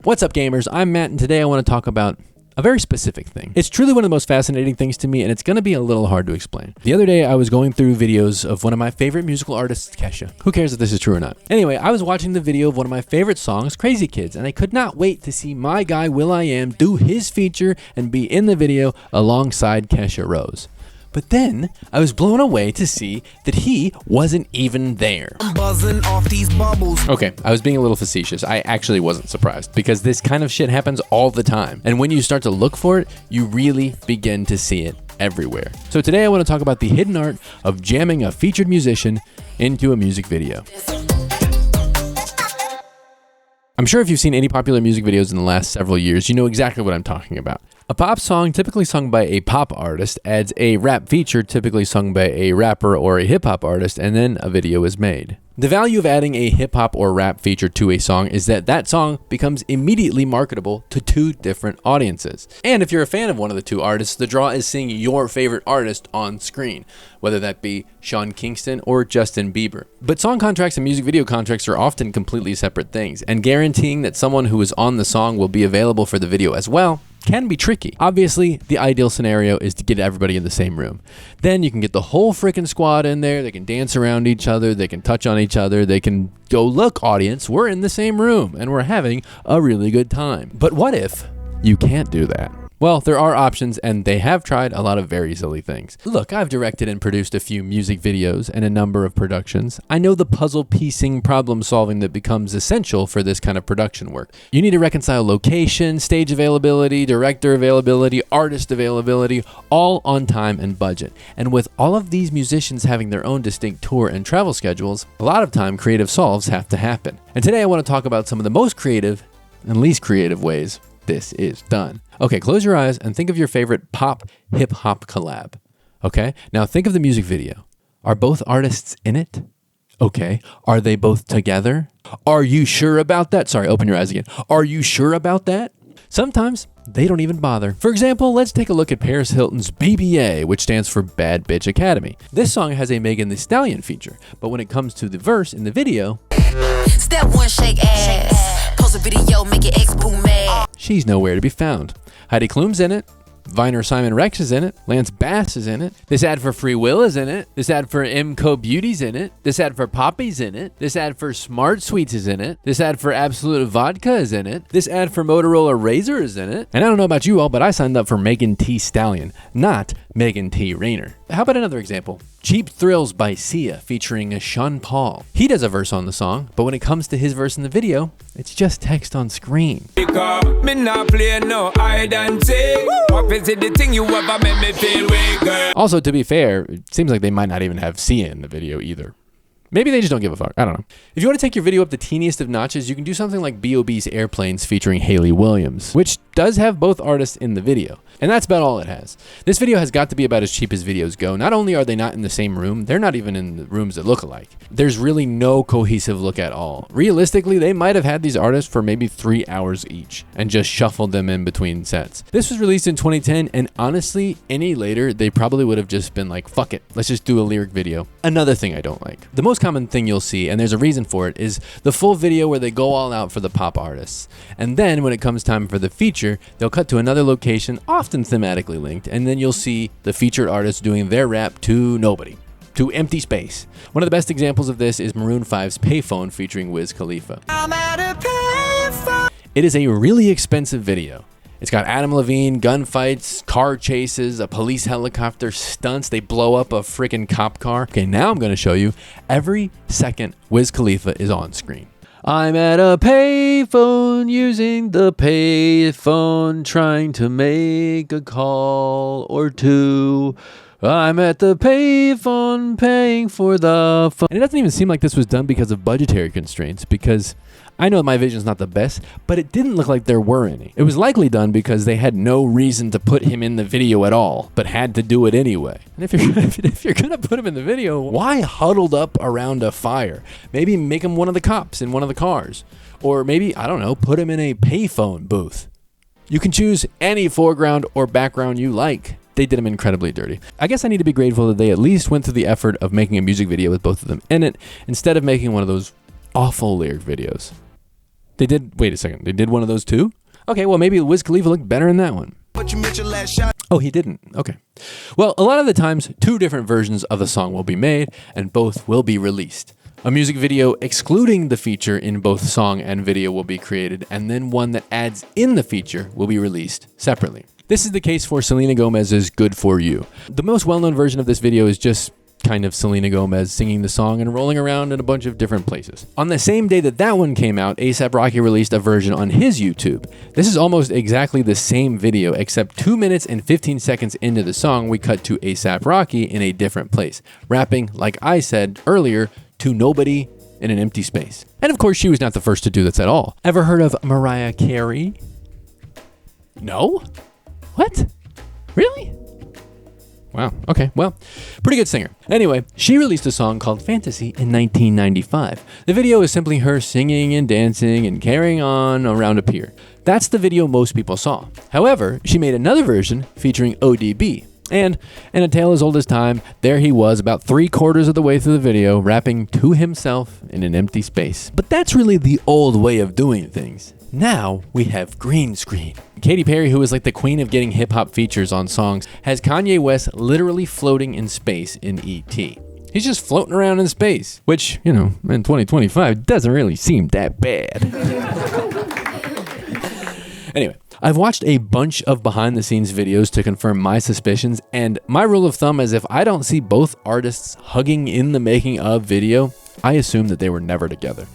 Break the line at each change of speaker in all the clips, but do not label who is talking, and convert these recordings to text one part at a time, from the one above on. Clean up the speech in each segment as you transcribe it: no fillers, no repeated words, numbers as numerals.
What's up, gamers? I'm Matt, and today I want to talk about a very specific thing. It's truly one of the most fascinating things to me, and it's going to be a little hard to explain. The other day, I was going through videos of one of my favorite musical artists, Kesha. Who cares if this is true or not? Anyway, I was watching the video of one of my favorite songs, Crazy Kids, and I could not wait to see my guy, will.i.am, do his feature and be in the video alongside Kesha Rose. But then I was blown away to see that he wasn't even there. I'm buzzing off these bubbles. Okay, I was being a little facetious. I actually wasn't surprised because this kind of shit happens all the time. And when you start to look for it, you really begin to see it everywhere. So today I want to talk about the hidden art of jamming a featured musician into a music video. I'm sure if you've seen any popular music videos in the last several years, you know exactly what I'm talking about. A pop song typically sung by a pop artist adds a rap feature typically sung by a rapper or a hip-hop artist, and then a video is made. The value of adding a hip-hop or rap feature to a song is that that song becomes immediately marketable to two different audiences. And if you're a fan of one of the two artists, the draw is seeing your favorite artist on screen, whether that be Sean Kingston or Justin Bieber. But song contracts and music video contracts are often completely separate things, and guaranteeing that someone who is on the song will be available for the video as well can be tricky. Obviously, the ideal scenario is to get everybody in the same room. Then you can get the whole freaking squad in there, they can dance around each other, they can touch on each other, they can go, look audience, we're in the same room and we're having a really good time. But what if you can't do that? Well, there are options, and they have tried a lot of very silly things. Look, I've directed and produced a few music videos and a number of productions. I know the puzzle piecing, problem solving that becomes essential for this kind of production work. You need to reconcile location, stage availability, director availability, artist availability, all on time and budget. And with all of these musicians having their own distinct tour and travel schedules, a lot of time creative solves have to happen. And today I want to talk about some of the most creative and least creative ways this is done. Okay, close your eyes and think of your favorite pop hip-hop collab. Okay, now think of the music video. Are both artists in it? Okay, are they both together? Are you sure about that? Sorry, open your eyes again. Are you sure about that? Sometimes they don't even bother. For example, let's take a look at Paris Hilton's BBA, which stands for Bad Bitch Academy. This song has a Megan Thee Stallion feature, but when it comes to the verse in the video, step one, shake ass. Pose a video, make your ex boo mad. She's nowhere to be found. Heidi Klum's in it. Viner Simon Rex is in it. Lance Bass is in it. This ad for Free Will is in it. This ad for MCO Beauty's in it. This ad for Poppy's in it. This ad for Smart Sweets is in it. This ad for Absolute Vodka is in it. This ad for Motorola Razr is in it. And I don't know about you all, but I signed up for Megan Thee Stallion, not Megan T. Rayner. How about another example? Cheap Thrills by Sia featuring Sean Paul. He does a verse on the song, but when it comes to his verse in the video, it's just text on screen. Also, to be fair, it seems like they might not even have Sia in the video either. Maybe they just don't give a fuck. I don't know. If you want to take your video up the teeniest of notches, you can do something like B.O.B.'s Airplanes featuring Hayley Williams, which does have both artists in the video. And that's about all it has. This video has got to be about as cheap as videos go. Not only are they not in the same room, they're not even in the rooms that look alike. There's really no cohesive look at all. Realistically, they might have had these artists for maybe 3 hours each and just shuffled them in between sets. This was released in 2010, and honestly, any later, they probably would have just been like, fuck it, let's just do a lyric video. Another thing I don't like. The most common thing you'll see, and there's a reason for it, is the full video where they go all out for the pop artists. And then when it comes time for the feature, they'll cut to another location, often thematically linked, and then you'll see the featured artist doing their rap to nobody, to empty space. One of the best examples of this is Maroon 5's Payphone featuring Wiz Khalifa. I'm at a payphone. It is a really expensive video. It's got Adam Levine, gunfights, car chases, a police helicopter, stunts. They blow up a freaking cop car. Okay, now I'm going to show you every second Wiz Khalifa is on screen. I'm at a payphone using the payphone, trying to make a call or two. I'm at the payphone paying for the phone. And it doesn't even seem like this was done because of budgetary constraints, because I know my vision's not the best, but it didn't look like there were any. It was likely done because they had no reason to put him in the video at all, but had to do it anyway. And if you're gonna put him in the video, why huddled up around a fire? Maybe make him one of the cops in one of the cars. Or maybe, I don't know, put him in a payphone booth. You can choose any foreground or background you like. They did him incredibly dirty. I guess I need to be grateful that they at least went through the effort of making a music video with both of them in it, instead of making one of those awful lyric videos. They did, wait a second, they did one of those too? Okay, well maybe Wiz Khalifa looked better in that one.
But you mentioned last shot.
Oh, he didn't. Okay. Well, a lot of the times, 2 different versions of the song will be made, and both will be released. A music video excluding the feature in both song and video will be created, and then one that adds in the feature will be released separately. This is the case for Selena Gomez's Good For You. The most well-known version of this video is just kind of Selena Gomez singing the song and rolling around in a bunch of different places. On the same day that that one came out, A$AP Rocky released a version on his YouTube. This is almost exactly the same video, except 2 minutes and 15 seconds into the song, we cut to A$AP Rocky in a different place, rapping, like I said earlier, to nobody in an empty space. And of course, she was not the first to do this at all. Ever heard of Mariah Carey? No? What? Really? Wow, okay, well, pretty good singer. Anyway, she released a song called Fantasy in 1995. The video is simply her singing and dancing and carrying on around a pier. That's the video most people saw. However, she made another version featuring ODB. And in a tale as old as time, there he was about 3/4 of the way through the video, rapping to himself in an empty space. But that's really the old way of doing things. Now we have green screen. Katy Perry, who is like the queen of getting hip-hop features on songs, has Kanye West literally floating in space in E.T. He's just floating around in space, which, you know, in 2025 doesn't really seem that bad. Anyway, I've watched a bunch of behind-the-scenes videos to confirm my suspicions, and my rule of thumb is if I don't see both artists hugging in the making of video, I assume that they were never together.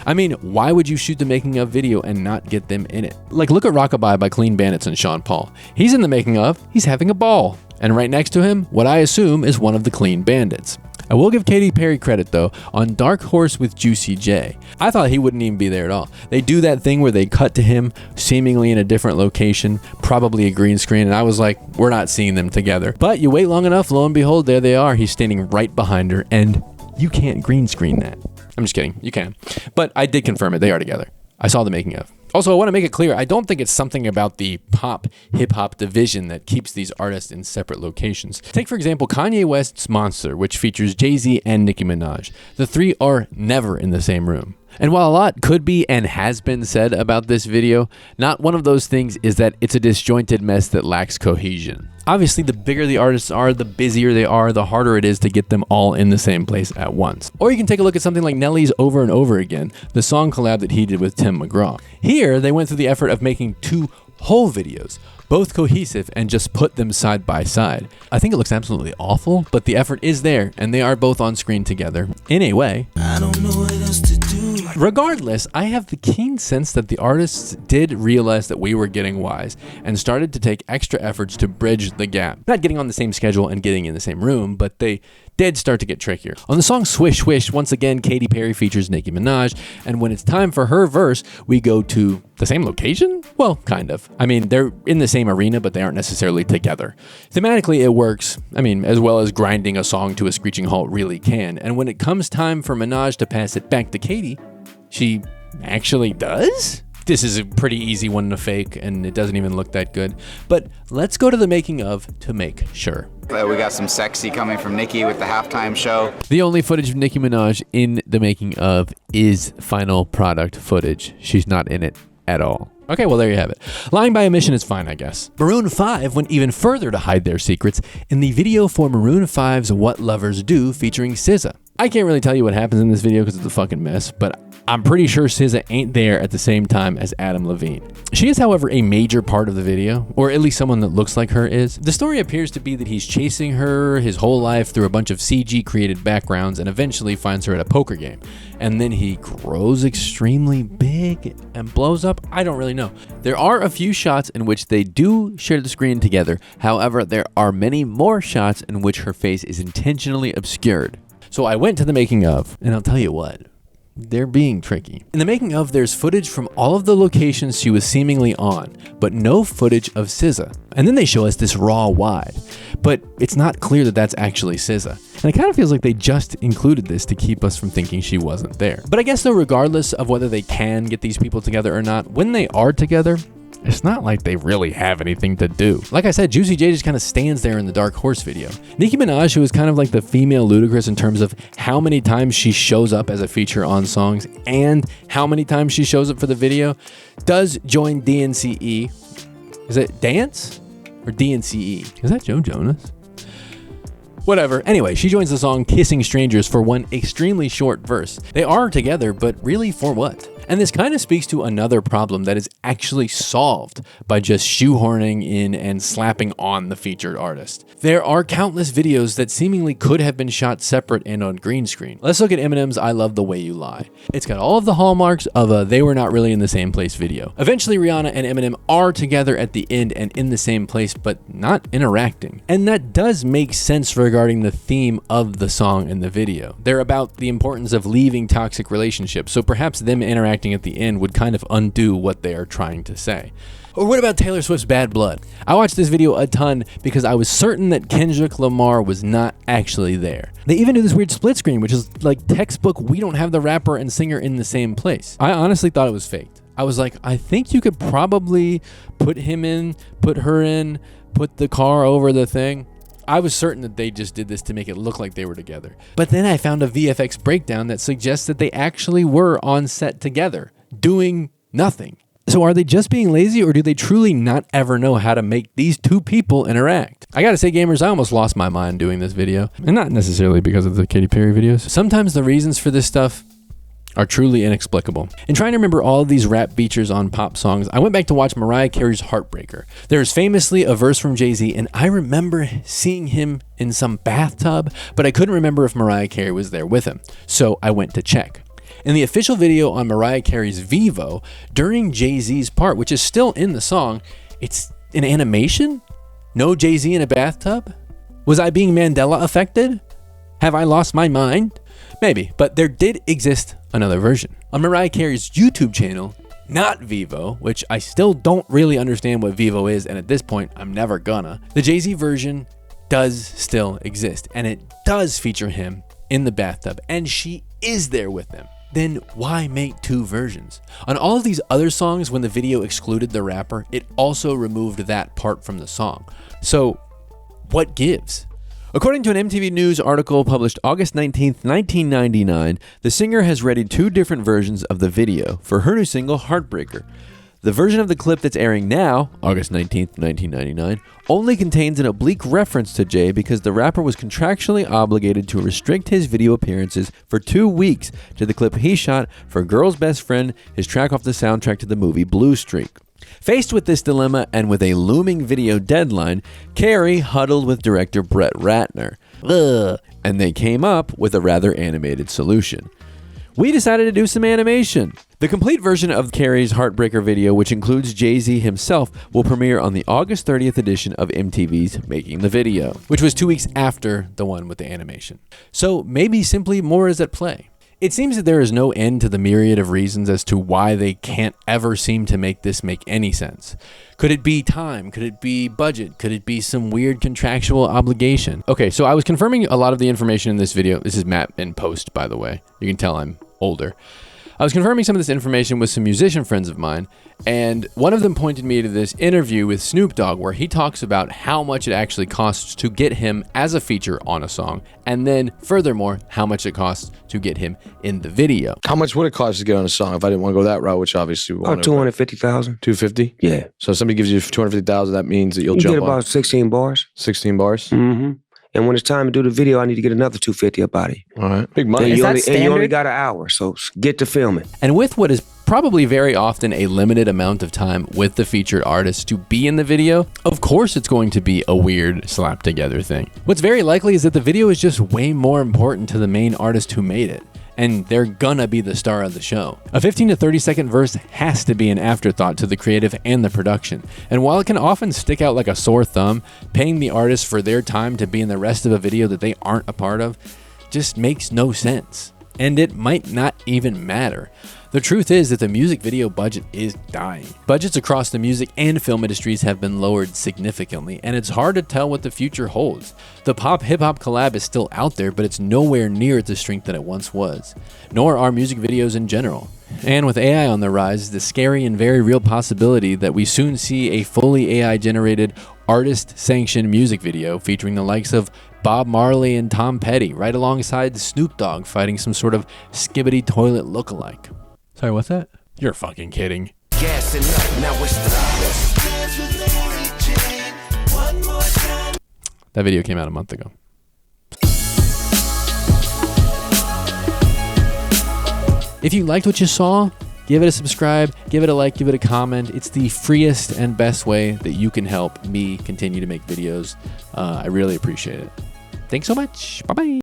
I mean, why would you shoot the making of video and not get them in it? Like, look at Rockabye by Clean Bandits and Sean Paul. He's in the making of, he's having a ball. And right next to him, what I assume is one of the Clean Bandits. I will give Katy Perry credit though, on Dark Horse with Juicy J. I thought he wouldn't even be there at all. They do that thing where they cut to him seemingly in a different location, probably a green screen, and I was like, we're not seeing them together. But you wait long enough, lo and behold, there they are. He's standing right behind her, and you can't green screen that. I'm just kidding, you can. But I did confirm it, they are together. I saw the making of. Also, I want to make it clear, I don't think it's something about the pop hip-hop division that keeps these artists in separate locations. Take, for example, Kanye West's Monster, which features Jay-Z and Nicki Minaj. The 3 are never in the same room. And while a lot could be and has been said about this video, not one of those things is that it's a disjointed mess that lacks cohesion. Obviously, the bigger the artists are, the busier they are, the harder it is to get them all in the same place at once. Or you can take a look at something like Nelly's Over and Over Again, the song collab that he did with Tim McGraw. Here, they went through the effort of making 2 whole videos, both cohesive, and just put them side by side. I think it looks absolutely awful, but the effort is there, and they are both on screen together, in a way.
I don't know what else to do.
Regardless, I have the keen sense that the artists did realize that we were getting wise and started to take extra efforts to bridge the gap. Not getting on the same schedule and getting in the same room, but they did start to get trickier. On the song Swish Swish, once again, Katy Perry features Nicki Minaj, and when it's time for her verse, we go to the same location? Well, kind of. I mean, they're in the same arena, but they aren't necessarily together. Thematically, it works, I mean, as well as grinding a song to a screeching halt really can, and when it comes time for Minaj to pass it back to Katy, she actually does? This is a pretty easy one to fake, and it doesn't even look that good. But let's go to the making of to make sure.
We got some sexy coming from Nicki with the halftime show.
The only footage of Nicki Minaj in the making of is final product footage. She's not in it at all. Okay, well, there you have it. Lying by omission is fine, I guess. Maroon 5 went even further to hide their secrets in the video for Maroon 5's What Lovers Do featuring SZA. I can't really tell you what happens in this video because it's a fucking mess, but I'm pretty sure SZA ain't there at the same time as Adam Levine. She is, however, a major part of the video, or at least someone that looks like her is. The story appears to be that he's chasing her his whole life through a bunch of CG created backgrounds and eventually finds her at a poker game. And then he grows extremely big and blows up. I don't really know. There are a few shots in which they do share the screen together. However, there are many more shots in which her face is intentionally obscured. So I went to the making of, and I'll tell you what, they're being tricky. In the making of, there's footage from all of the locations she was seemingly on, but no footage of SZA. And then they show us this raw wide, but it's not clear that that's actually SZA. And it kind of feels like they just included this to keep us from thinking she wasn't there. But I guess though, regardless of whether they can get these people together or not, when they are together, it's not like they really have anything to do. Like I said, Juicy J just kind of stands there in the Dark Horse video. Nicki Minaj, who is kind of like the female Ludacris in terms of how many times she shows up as a feature on songs and how many times she shows up for the video, does join DNCE. Is it Dance or DNCE? Is that Joe Jonas? Whatever. Anyway, she joins the song Kissing Strangers for one extremely short verse. They are together, but really for what? And this kind of speaks to another problem that is actually solved by just shoehorning in and slapping on the featured artist. There are countless videos that seemingly could have been shot separate and on green screen. Let's look at Eminem's I Love the Way You Lie. It's got all of the hallmarks of a they were not really in the same place video. Eventually, Rihanna and Eminem are together at the end and in the same place, but not interacting. And that does make sense regarding the theme of the song and the video. They're about the importance of leaving toxic relationships, so perhaps them interacting at the end would kind of undo what they are trying to say. Or what about Taylor Swift's Bad Blood? I watched this video a ton because I was certain that Kendrick Lamar was not actually there. They even do this weird split screen, which is like textbook, we don't have the rapper and singer in the same place. I honestly thought it was faked. I was like, I think you could probably put him in, put her in, put the car over the thing. I was certain that they just did this to make it look like they were together. But then I found a VFX breakdown that suggests that they actually were on set together, doing nothing. So are they just being lazy, or do they truly not ever know how to make these two people interact? I gotta say, gamers, I almost lost my mind doing this video. And not necessarily because of the Katy Perry videos. Sometimes the reasons for this stuff are truly inexplicable. In trying to remember all of these rap features on pop songs, I went back to watch Mariah Carey's Heartbreaker. There is famously a verse from Jay-Z, and I remember seeing him in some bathtub, but I couldn't remember if Mariah Carey was there with him. So I went to check. In the official video on Mariah Carey's Vivo, during Jay-Z's part, which is still in the song, it's an animation? No Jay-Z in a bathtub? Was I being Mandela affected? Have I lost my mind? Maybe, but there did exist another version. On Mariah Carey's YouTube channel, not Vivo, which I still don't really understand what Vivo is, and at this point, I'm never gonna, the Jay-Z version does still exist, and it does feature him in the bathtub, and she is there with him. Then why make two versions? On all of these other songs, when the video excluded the rapper, it also removed that part from the song. So what gives? According to an MTV News article published August 19th, 1999, the singer has readied two different versions of the video for her new single, Heartbreaker. The version of the clip that's airing now, August 19th, 1999, only contains an oblique reference to Jay because the rapper was contractually obligated to restrict his video appearances for 2 weeks to the clip he shot for Girl's Best Friend, his track off the soundtrack to the movie Blue Streak. Faced with this dilemma and with a looming video deadline, Carey huddled with director Brett Ratner. And they came up with a rather animated solution. We decided to do some animation. The complete version of Carey's Heartbreaker video, which includes Jay-Z himself, will premiere on the August 30th edition of MTV's Making the Video, which was 2 weeks after the one with the animation. So maybe simply more is at play. It seems that there is no end to the myriad of reasons as to why they can't ever seem to make this make any sense. Could it be time? Could it be budget? Could it be some weird contractual obligation? Okay, so I was confirming a lot of the information in this video. This is Matt in post, by the way. You can tell I'm older. I was confirming some of this information with some musician friends of mine, and one of them pointed me to this interview with Snoop Dogg where he talks about how much it actually costs to get him as a feature on a song, and then furthermore, how much it costs to get him in the video.
How much would it cost to get on a song if I didn't want to go that route, which obviously we want to?
250,000.
250?
Yeah.
So if somebody gives you 250,000, that means that you'll
You
jump
get
on
about 16 bars.
16 bars?
Mm-hmm. And when it's time to do the video, I need to get another 250 up out of you.
All right. Big money.
And
Is that
and you only
standard?
got an hour, so get to filming.
And with what is probably very often a limited amount of time with the featured artist to be in the video, of course it's going to be a weird slap together thing. What's very likely is that the video is just way more important to the main artist who made it, and they're gonna be the star of the show. A 15 to 30 second verse has to be an afterthought to the creative and the production. And while it can often stick out like a sore thumb, paying the artist for their time to be in the rest of a video that they aren't a part of just makes no sense. And it might not even matter. The truth is that the music video budget is dying. Budgets across the music and film industries have been lowered significantly, and it's hard to tell what the future holds. The pop hip-hop collab is still out there, but it's nowhere near the strength that it once was, nor are music videos in general. And with AI on the rise, the scary and very real possibility that we soon see a fully AI-generated, artist-sanctioned music video featuring the likes of Bob Marley and Tom Petty right alongside Snoop Dogg fighting some sort of skibbity toilet lookalike. Sorry, what's that? You're fucking kidding.
Gassing up, now it's
That video came out a month ago. If you liked what you saw, give it a subscribe, give it a like, give it a comment. It's the freest and best way that you can help me continue to make videos. I really appreciate it. Thanks so much. Bye-bye.